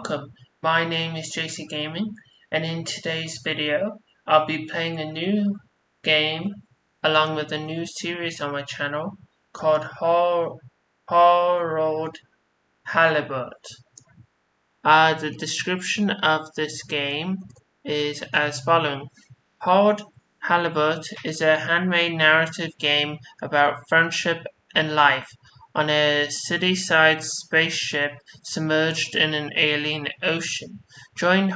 Welcome, my name is JC Gaming, and in today's video, I'll be playing a new game along with a new series on my channel called Harold Halibut. The description of this game is as following. Harold Halibut is a handmade narrative game about friendship and life on a city-side spaceship submerged in an alien ocean. Join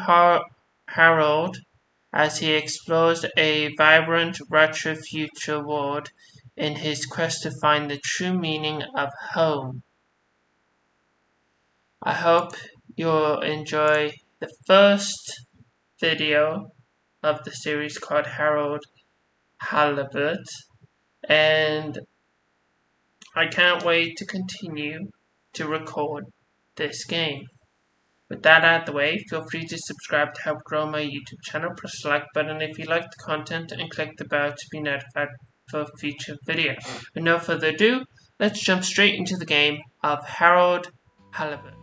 Harold as he explores a vibrant retro future world in his quest to find the true meaning of home. I hope you'll enjoy the first video of the series called Harold Halibut, and I can't wait to continue to record this game. With that out of the way, feel free to subscribe to help grow my YouTube channel. Press the like button if you like the content and click the bell to be notified for future videos. With no further ado, let's jump straight into the game of Harold Halibut.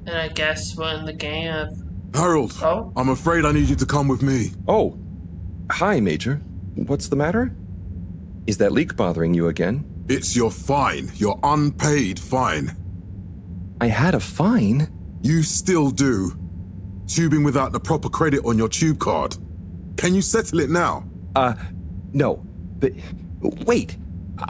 And I guess we're in the game of... Harold, Oh? I'm afraid I need you to come with me. Oh, hi, Major. What's the matter? Is that leak bothering you again? It's your fine, your unpaid fine. I had a fine? You still do. Tubing without the proper credit on your tube card. Can you settle it now? No. But, wait.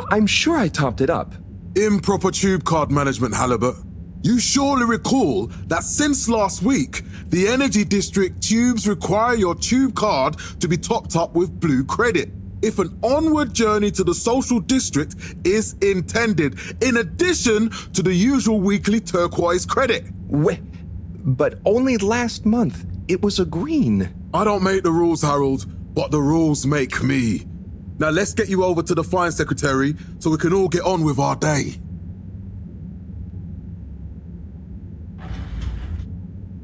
I'm sure I topped it up. Improper tube card management, Halibut. You surely recall that since last week, the Energy District tubes require your tube card to be topped up with blue credit if an onward journey to the social district is intended, in addition to the usual weekly turquoise credit. But only last month, it was a green. I don't make the rules, Harold, but the rules make me. Now let's get you over to the fine secretary so we can all get on with our day.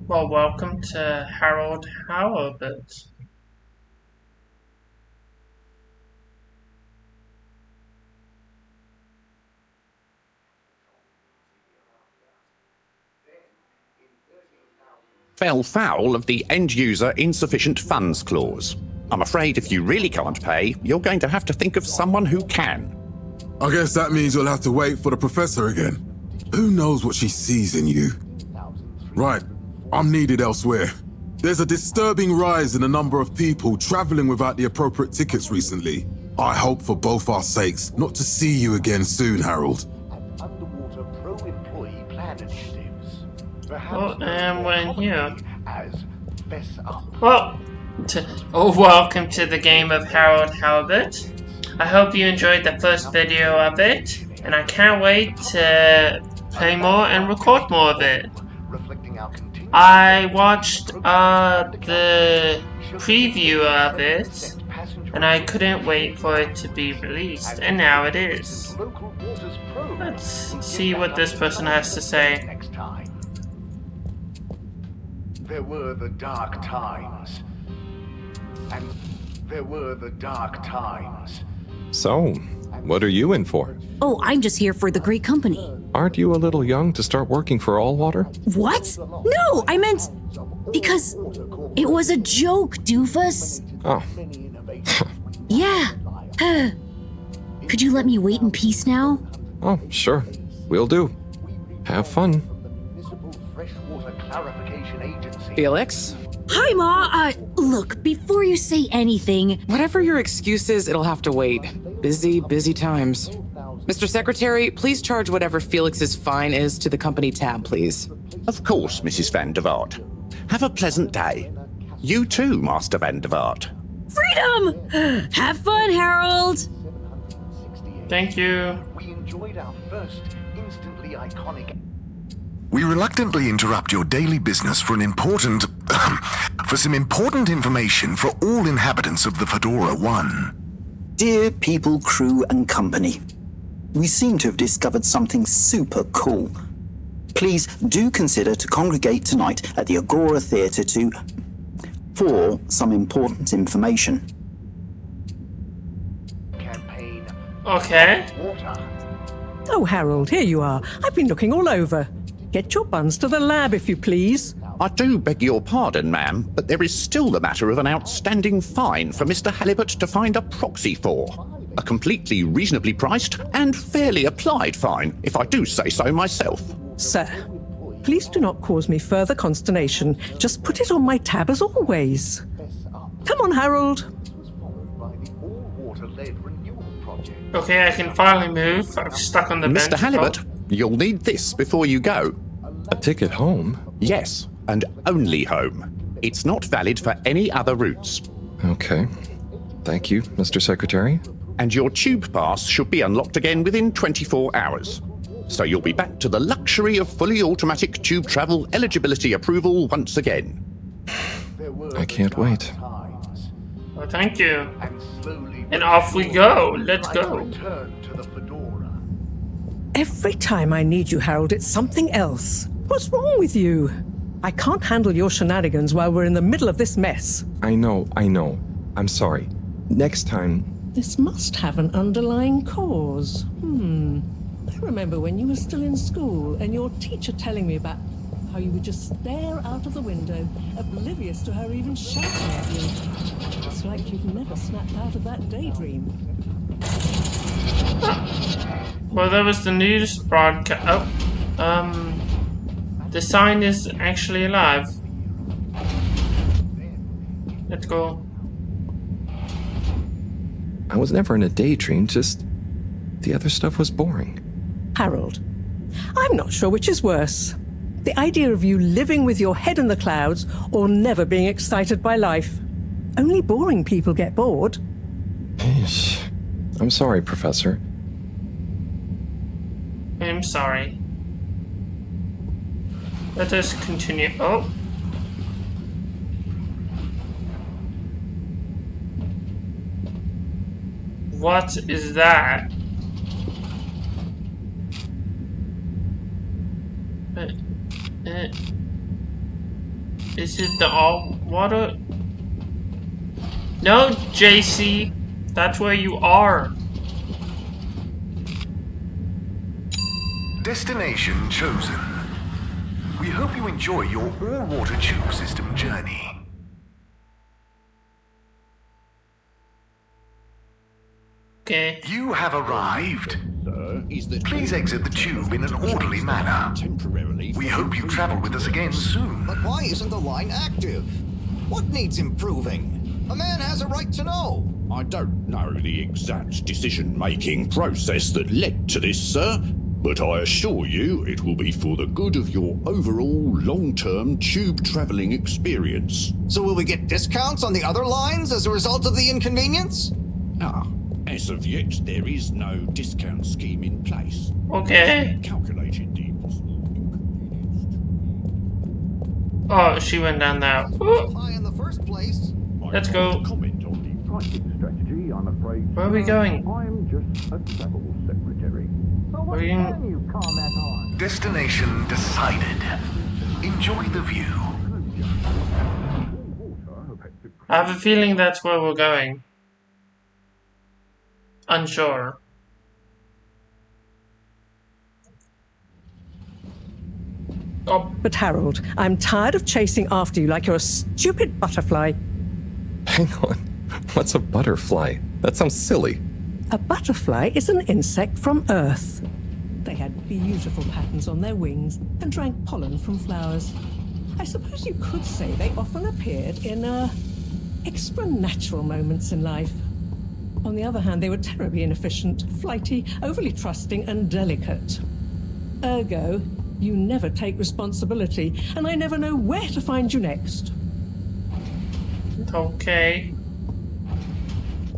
Well, welcome to Harold Halibut. fell foul of the end-user insufficient funds clause. I'm afraid if you really can't pay, you're going to have to think of someone who can. I guess that means you'll have to wait for the professor again. Who knows what she sees in you? Right, I'm needed elsewhere. There's a disturbing rise in the number of people traveling without the appropriate tickets recently. I hope for both our sakes not to see you again soon, Harold. Underwater pro-employee plan initiatives. Oh, and we're in here. As fess up. Well, welcome to the game of Harold Halibut. I hope you enjoyed the first video of it, and I can't wait to play more and record more of it. I watched the preview of it, and I couldn't wait for it to be released, and now it is. Let's see what this person has to say. There were the dark times. And there were the dark times. So, what are you in for? Oh, I'm just here for the great company. Aren't you a little young to start working for Allwater? What? No, I meant... because it was a joke, doofus. Oh. Yeah. Could you let me wait in peace now? Oh, sure. Will do. Have fun. Felix? Hi, Ma. Look, before you say anything... Whatever your excuse is, it'll have to wait. Busy times. Mr. Secretary, please charge whatever Felix's fine is to the company tab, please. Of course, Mrs. Van der Vaart. Have a pleasant day. You too, Master Van der Vaart. Freedom! Have fun, Harold! Thank you. We enjoyed our first instantly iconic. We reluctantly interrupt your daily business for some important information for all inhabitants of the Fedora 1. Dear people, crew, and company, we seem to have discovered something super cool. Please do consider to congregate tonight at the Agora Theatre for some important information. Campaign. Okay. Water. Oh, Harold, here you are. I've been looking all over. Get your buns to the lab, if you please. I do beg your pardon, ma'am, but there is still the matter of an outstanding fine for Mr. Halibut to find a proxy for. A completely reasonably priced and fairly applied fine, if I do say so myself. Sir, please do not cause me further consternation. Just put it on my tab as always. Come on, Harold. Okay, I can finally move. I'm stuck on the bench. Mr. Halibut, you'll need this before you go. A ticket home? Yes, and only home. It's not valid for any other routes. Okay. Thank you, Mr. Secretary. And your tube pass should be unlocked again within 24 hours. So you'll be back to the luxury of fully automatic tube travel eligibility approval once again. I can't wait. Well, thank you. And off we go. Let's go. Every time I need you, Harold, it's something else. What's wrong with you? I can't handle your shenanigans while we're in the middle of this mess. I know. I'm sorry. Next time... This must have an underlying cause. I remember when you were still in school and your teacher telling me about how you would just stare out of the window, oblivious to her even shouting at you. It's like you've never snapped out of that daydream. Well, there was the news broadcast. The sign is actually alive. Let's go. I was never in a daydream, just... the other stuff was boring. Harold, I'm not sure which is worse. The idea of you living with your head in the clouds or never being excited by life. Only boring people get bored. Eesh. I'm sorry, Professor. I'm sorry. Let us continue. Oh. What is that? Is it the all water? No, JC. That's where you are. Destination chosen. We hope you enjoy your all-water tube system journey. Okay. You have arrived. Please exit the tube in an orderly manner. We hope you travel with us again soon. But why isn't the line active? What needs improving? A man has a right to know. I don't know the exact decision-making process that led to this, sir, but I assure you it will be for the good of your overall long-term tube traveling experience. So will we get discounts on the other lines as a result of the inconvenience? As of yet, there is no discount scheme in place. Okay. Calculated the possible inconvenience. Oh, she went down there. High in the first place. Let's go. Comment on the pricing strategy, I'm afraid. Where are we going? I'm just a travel secretary. So what can you comment on? Destination decided. Enjoy the view. I have a feeling that's where we're going. Unsure. Oh. But Harold, I'm tired of chasing after you like you're a stupid butterfly. Hang on. What's a butterfly? That sounds silly. A butterfly is an insect from Earth. They had beautiful patterns on their wings and drank pollen from flowers. I suppose you could say they often appeared in extra natural moments in life. On the other hand, they were terribly inefficient, flighty, overly trusting, and delicate. Ergo, you never take responsibility, and I never know where to find you next. Okay.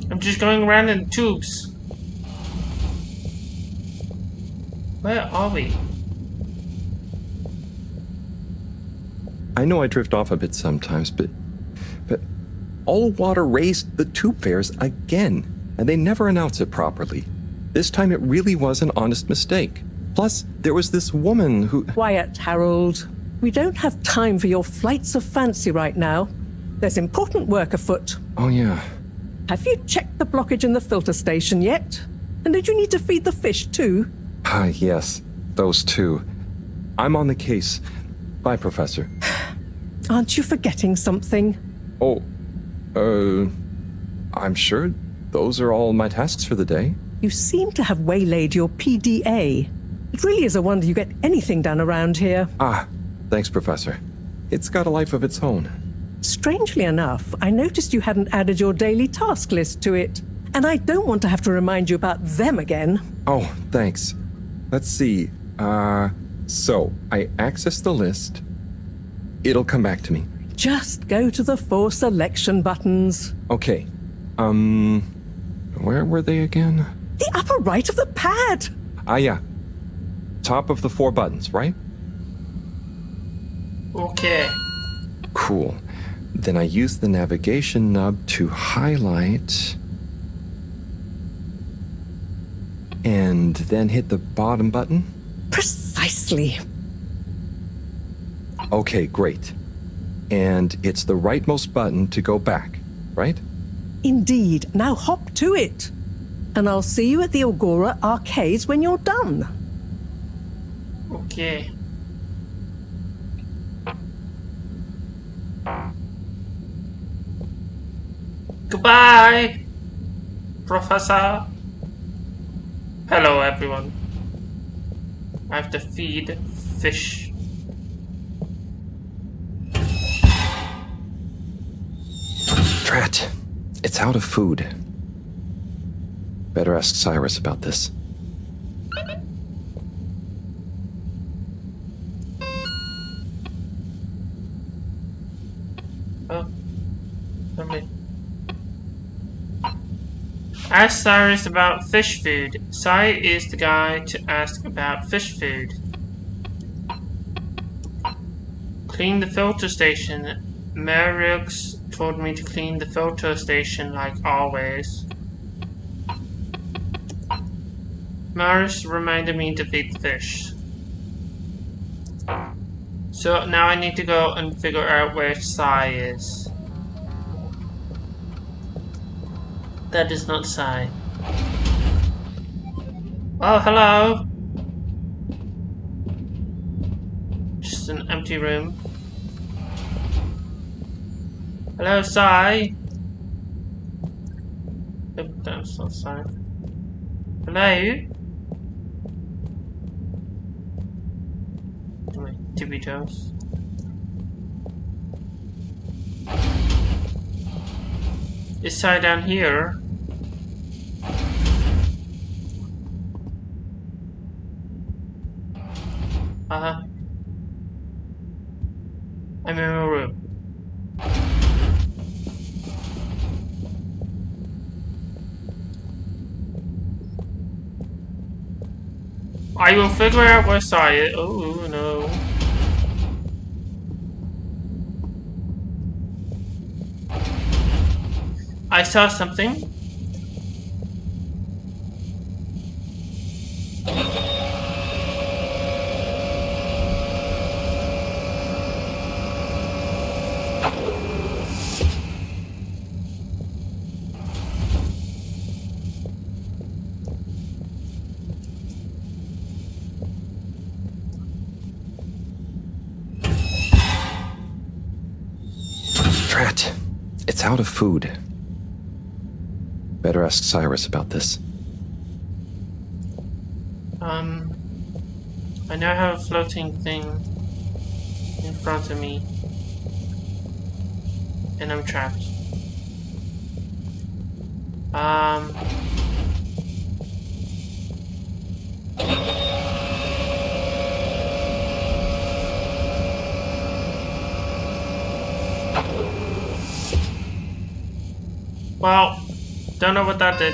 I'm just going around in tubes. Where are we? I know I drift off a bit sometimes, but all water raised the tube fares again, and they never announce it properly. This time it really was an honest mistake. Plus, there was this woman who... Quiet, Harold. We don't have time for your flights of fancy right now. There's important work afoot. Oh, yeah. Have you checked the blockage in the filter station yet? And did you need to feed the fish too? Yes. Those two. I'm on the case. Bye, Professor. Aren't you forgetting something? Oh, I'm sure those are all my tasks for the day. You seem to have waylaid your PDA. It really is a wonder you get anything done around here. Thanks, Professor. It's got a life of its own. Strangely enough, I noticed you hadn't added your daily task list to it. And I don't want to have to remind you about them again. Oh, thanks. Let's see. So, I access the list. It'll come back to me. Just go to the 4 selection buttons. Okay. Where were they again? The upper right of the pad. Yeah. Top of the 4 buttons, right? Okay. Cool. Then I use the navigation nub to highlight... and then hit the bottom button? Precisely. Okay, great. And it's the rightmost button to go back, right? Indeed. Now hop to it. And I'll see you at the Agora arcades when you're done. Okay. Goodbye, Professor. Hello, everyone. I have to feed fish. Drat. It's out of food. Better ask Cyrus about this. Oh. Okay. Ask Cyrus about fish food. Cy is the guy to ask about fish food. Clean the filter station. Merrick's told me to clean the filter station like always. Maris reminded me to feed the fish. So now I need to go and figure out where Cy is. That is not Cy. Oh, hello. Just It's an empty room. Hello, Sai. Nope, that's not Sai. Hello? My tippy toes. Is Sai down here? I'm in my room. I will figure out where Sai is. Oh no. I saw something. Drat. It's out of food. Better ask Cyrus about this. I now have a floating thing in front of me. And I'm trapped. Well, don't know what that did.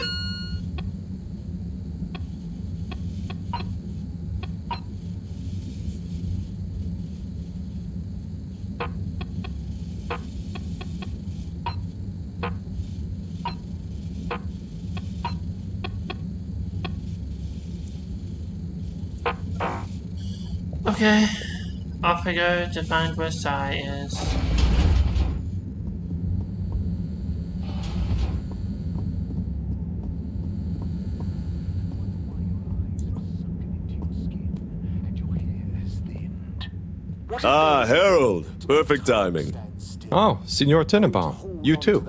Okay, off I go to find where Sai is. Ah, Harold. Perfect timing. Oh, Signor Tenenbaum. You too.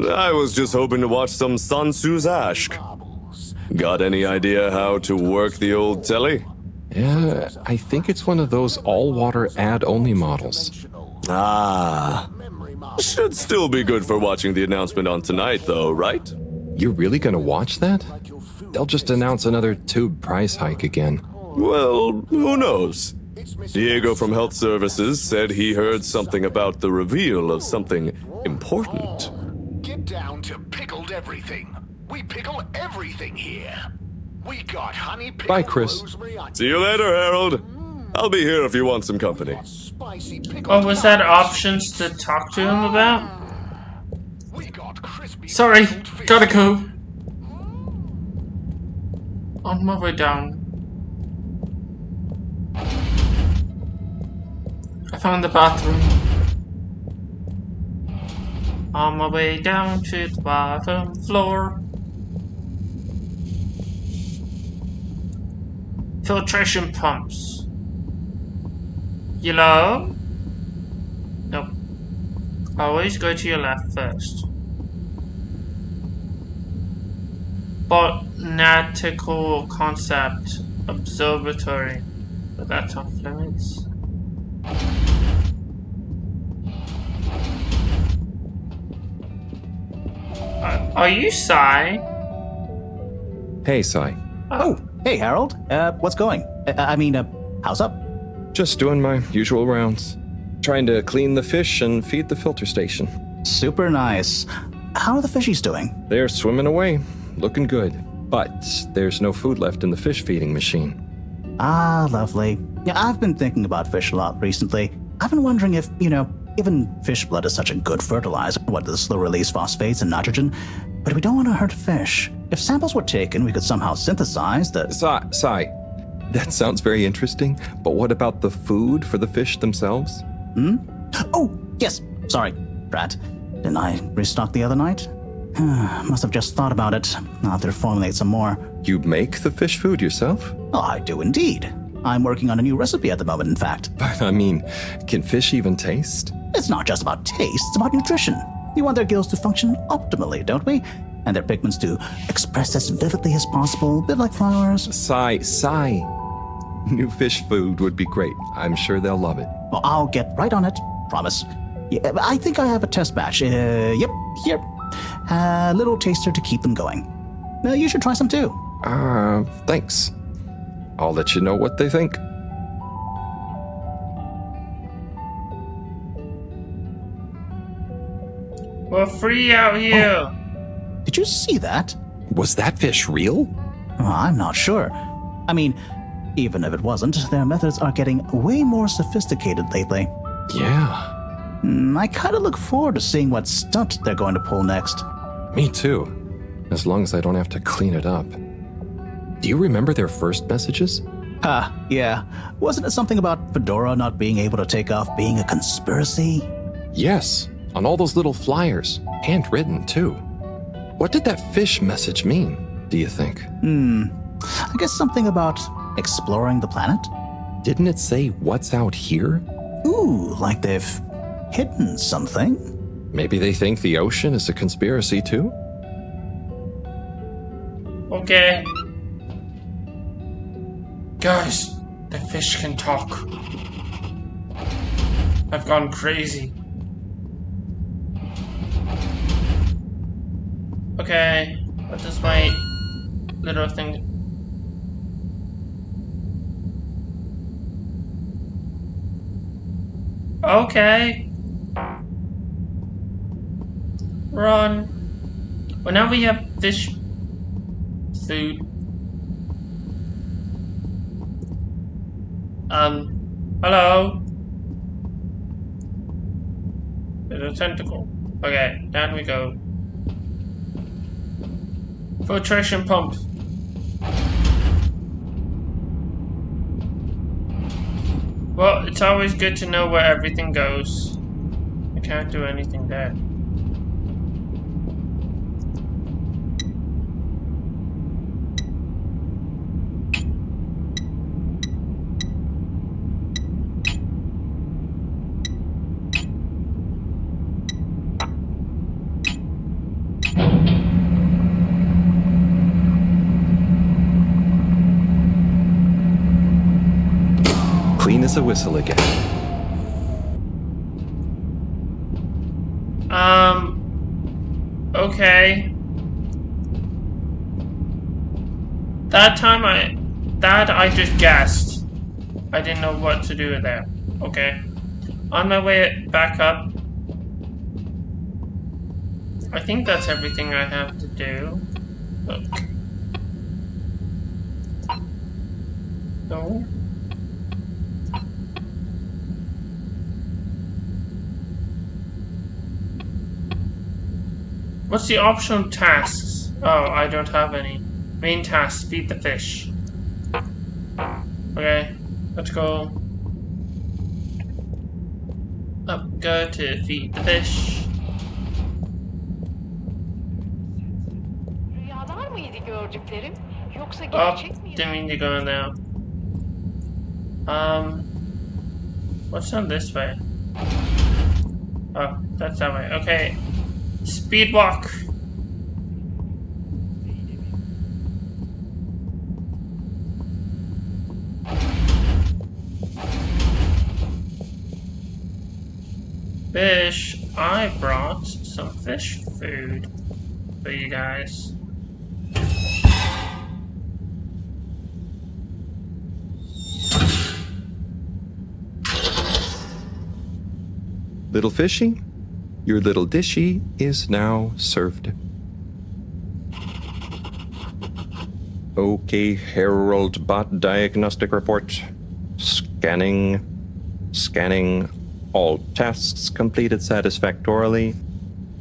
I was just hoping to watch some Sansu's Ashk. Got any idea how to work the old telly? Yeah, I think it's one of those all-water ad-only models. Ah. Should still be good for watching the announcement on tonight, though, right? You're really gonna watch that? They'll just announce another tube price hike again. Well, who knows? Diego from Health Services said he heard something about the reveal of something important. Get down to pickled everything. We pickle everything here. We got honey pickle. Bye, Chris. See you later, Harold. I'll be here if you want some company. Oh, was that options to talk to him about? Sorry, gotta go. On my way down. I found the bathroom. On my way down to the bottom floor. Filtration pumps. Yellow? Nope. Always go to your left first. Botanical Concept Observatory. But that's off limits. Are you Sai? Hey, Sai. Oh, hey, Harold. What's going? How's up? Just doing my usual rounds. Trying to clean the fish and feed the filter station. Super nice. How are the fishies doing? They're swimming away. Looking good. But there's no food left in the fish feeding machine. Ah, lovely. Yeah, I've been thinking about fish a lot recently. I've been wondering if, given fish blood is such a good fertilizer, what the slow-release phosphates and nitrogen, but we don't want to hurt fish. If samples were taken, we could somehow synthesize the... Sai, that sounds very interesting, but what about the food for the fish themselves? Oh, yes. Sorry, Brad. Didn't I restock the other night? Must have just thought about it. I'll have to formulate some more. You make the fish food yourself? Oh, I do indeed. I'm working on a new recipe at the moment, in fact. But I mean, can fish even taste? It's not just about taste, it's about nutrition. We want their gills to function optimally, don't we? And their pigments to express as vividly as possible, a bit like flowers. Sigh. New fish food would be great. I'm sure they'll love it. Well, I'll get right on it, promise. Yeah, I think I have a test batch. Yep, here. A little taster to keep them going. You should try some too. Thanks. I'll let you know what they think. We're free out here. Oh. Did you see that? Was that fish real? I'm not sure. I mean, even if it wasn't, their methods are getting way more sophisticated lately. Yeah. I kind of look forward to seeing what stunt they're going to pull next. Me too. As long as I don't have to clean it up. Do you remember their first messages? Yeah. Wasn't it something about Fedora not being able to take off being a conspiracy? Yes, on all those little flyers. Handwritten, too. What did that fish message mean, do you think? I guess something about exploring the planet? Didn't it say what's out here? Ooh, like they've hidden something? Maybe they think the ocean is a conspiracy, too? Okay. Guys, the fish can talk. I've gone crazy. Okay, what does my little thing... Okay. Run. Well, now we have fish food. Hello? There's a tentacle. Okay, down we go. Filtration pump. Well, it's always good to know where everything goes. I can't do anything there. Clean as a whistle again. Okay. That I just guessed. I didn't know what to do there. Okay. On my way back up. I think that's everything I have to do. Look. No. What's the optional tasks? Oh, I don't have any. Main tasks, feed the fish. Okay, let's go. Go to feed the fish. Oh, didn't mean to go in there. What's on this way? Oh, that's that way. Okay. Speed walk. Fish. I brought some fish food for you guys. Little fishy, your little dishy is now served. Okay, Herald Bot Diagnostic Report. Scanning. All tasks completed satisfactorily.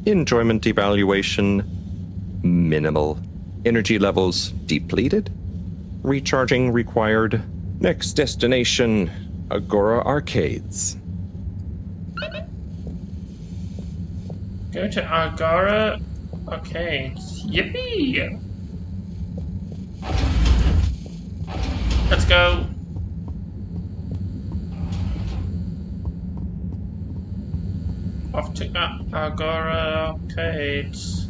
Enjoyment evaluation minimal. Energy levels depleted. Recharging required. Next destination, Agora Arcades. Go to Agora Arcades. Yippee! Let's go. Agora arcades.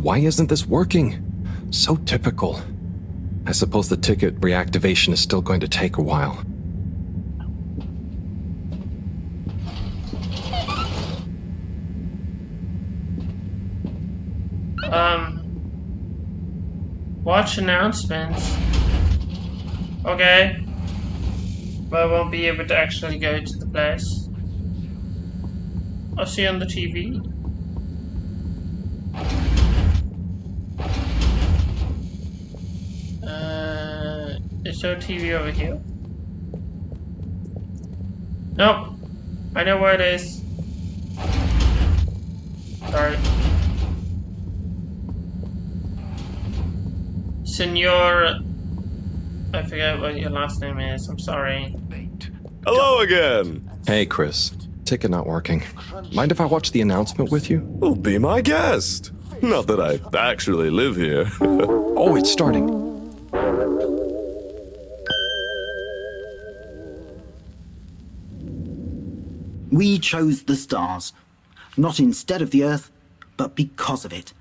Why isn't this working? So typical. I suppose the ticket reactivation is still going to take a while. Watch announcements. Okay. But I won't be able to actually go to the place. I'll see you on the TV. Is there a TV over here? Nope. I know where it is. Sorry. Senor... I forget what your last name is. I'm sorry. Hello again. Hey, Chris. Ticket not working. Mind if I watch the announcement with you? Well, be my guest. Not that I actually live here. Oh, it's starting. We chose the stars, not instead of the Earth, but because of it.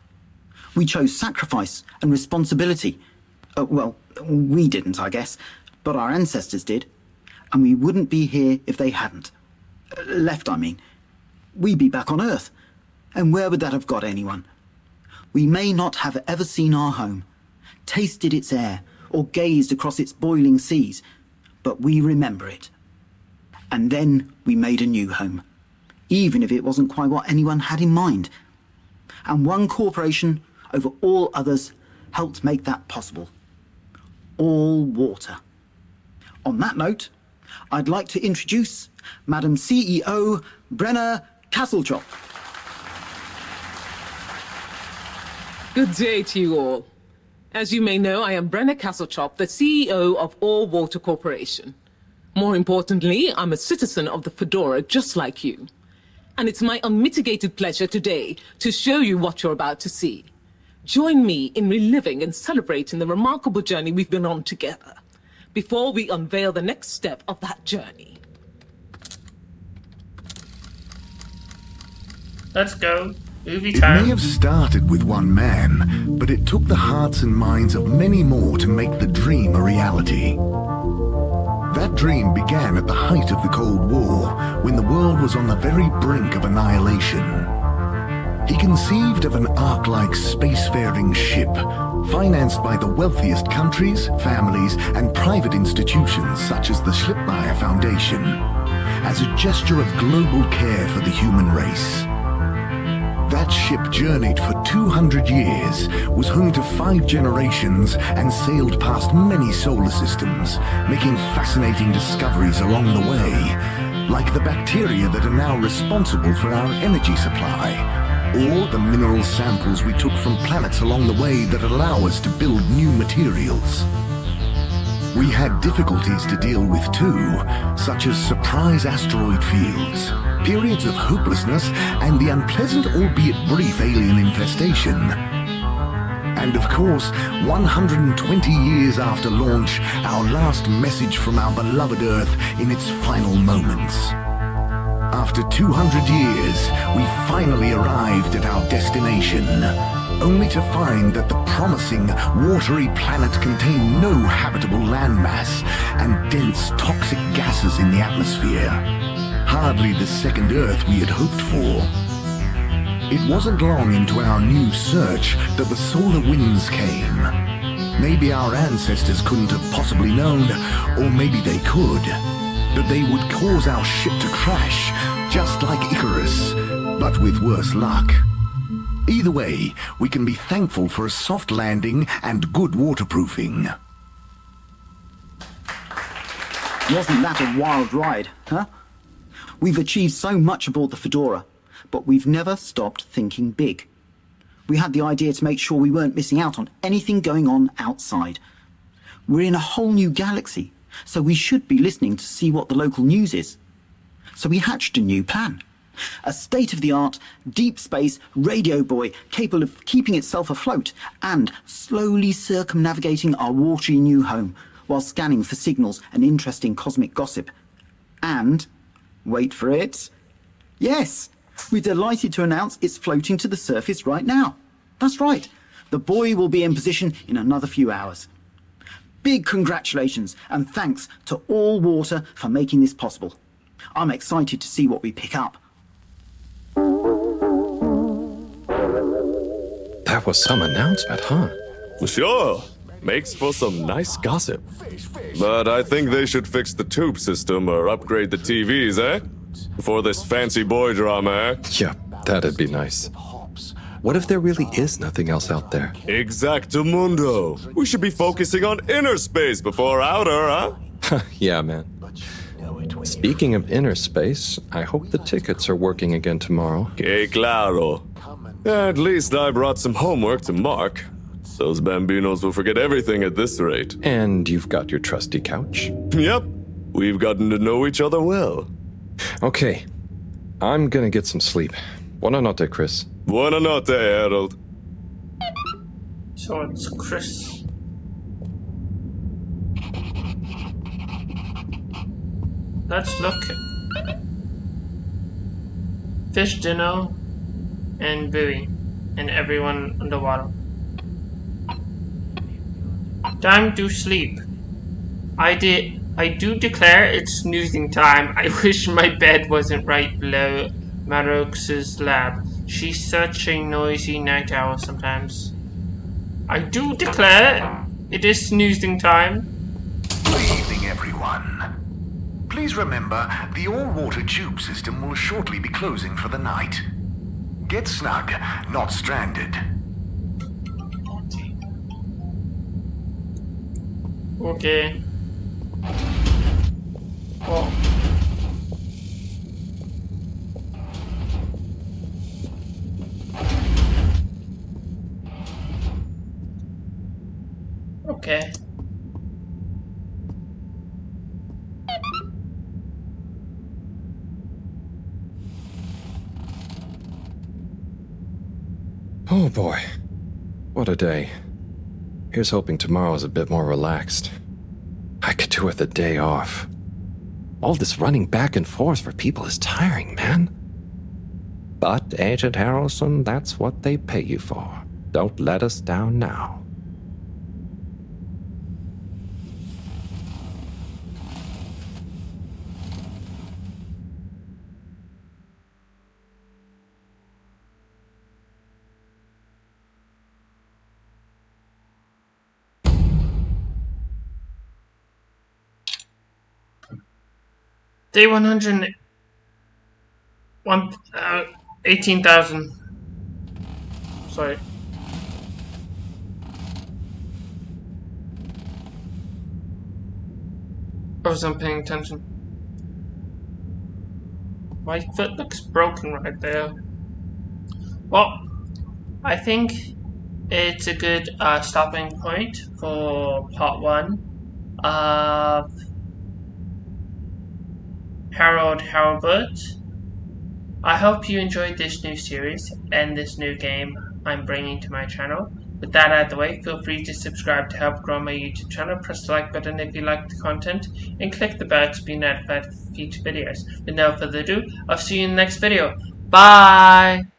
We chose sacrifice and responsibility. Well, we didn't, I guess, but our ancestors did, and we wouldn't be here if they hadn't. Left, I mean. We'd be back on Earth, and where would that have got anyone? We may not have ever seen our home, tasted its air, or gazed across its boiling seas, but we remember it. And then we made a new home, even if it wasn't quite what anyone had in mind. And one corporation over all others helped make that possible. All water. On that note, I'd like to introduce Madam CEO Brenna Castletop. Good day to you all. As you may know, I am Brenna Castletop, the CEO of All Water Corporation. More importantly, I'm a citizen of the Fedora just like you. And it's my unmitigated pleasure today to show you what you're about to see. Join me in reliving and celebrating the remarkable journey we've been on together, before we unveil the next step of that journey. Let's go. Movie It time. may have started with one man, but it took the hearts and minds of many more to make the dream a reality. That dream began at the height of the Cold War, when the world was on the very brink of annihilation. He conceived of an Ark-like spacefaring ship, financed by the wealthiest countries, families, and private institutions such as the Schlipmeyer Foundation, as a gesture of global care for the human race. That ship journeyed for 200 years, was home to 5 generations, and sailed past many solar systems, making fascinating discoveries along the way, like the bacteria that are now responsible for our energy supply, or the mineral samples we took from planets along the way that allow us to build new materials. We had difficulties to deal with too, such as surprise asteroid fields, periods of hopelessness, and the unpleasant albeit brief alien infestation. And of course, 120 years after launch, our last message from our beloved Earth in its final moments. After 200 years, we finally arrived at our destination, only to find that the promising, watery planet contained no habitable landmass and dense, toxic gases in the atmosphere. Hardly the second Earth we had hoped for. It wasn't long into our new search that the solar winds came. Maybe our ancestors couldn't have possibly known, or maybe they could, that they would cause our ship to crash, just like Icarus, but with worse luck. Either way, we can be thankful for a soft landing and good waterproofing. Wasn't that a wild ride, huh? We've achieved so much aboard the Fedora, but we've never stopped thinking big. We had the idea to make sure we weren't missing out on anything going on outside. We're in a whole new galaxy, so we should be listening to see what the local news is. So we hatched a new plan. A state-of-the-art, deep space radio buoy capable of keeping itself afloat and slowly circumnavigating our watery new home while scanning for signals and interesting cosmic gossip. And, wait for it, yes, we're delighted to announce it's floating to the surface right now. That's right, the buoy will be in position in another few hours. Big congratulations and thanks to All Water for making this possible. I'm excited to see what we pick up. That was some announcement, huh? Sure. Makes for some nice gossip. But I think they should fix the tube system or upgrade the TVs, eh? Before this fancy boy drama, eh? Yeah, that'd be nice. What if there really is nothing else out there? Exactamundo. We should be focusing on inner space before outer, huh? Yeah, man. Speaking of inner space, I hope the tickets are working again tomorrow. Que claro. At least I brought some homework to mark. Those bambinos will forget everything at this rate. And you've got your trusty couch? Yep. We've gotten to know each other well. Okay. I'm gonna get some sleep. Buonanotte, Chris. Buonanotte, Harold. So it's Chris. Let's look. Fish dinner and buoy and everyone underwater. Time to sleep. I do declare it's snoozing time. I wish my bed wasn't right below Marox's lab. She's such a noisy night owl sometimes. I do declare it is snoozing time. Good evening, everyone. Please remember, the all-water tube system will shortly be closing for the night. Get snug, not stranded. Okay. Well. Okay. Oh boy. What a day. Here's hoping tomorrow's a bit more relaxed. I could do with a day off. All this running back and forth for people is tiring, man. But, Agent Harrelson, that's what they pay you for. Don't let us down now. Day 18,000. Sorry. I wasn't paying attention. My foot looks broken right there. Well, I think it's a good stopping point for part 1 of Halibut. I hope you enjoyed this new series and this new game I'm bringing to my channel. With that out of the way, feel free to subscribe to help grow my YouTube channel. Press the like button if you like the content, and click the bell to be notified for future videos. With no further ado, I'll see you in the next video. Bye!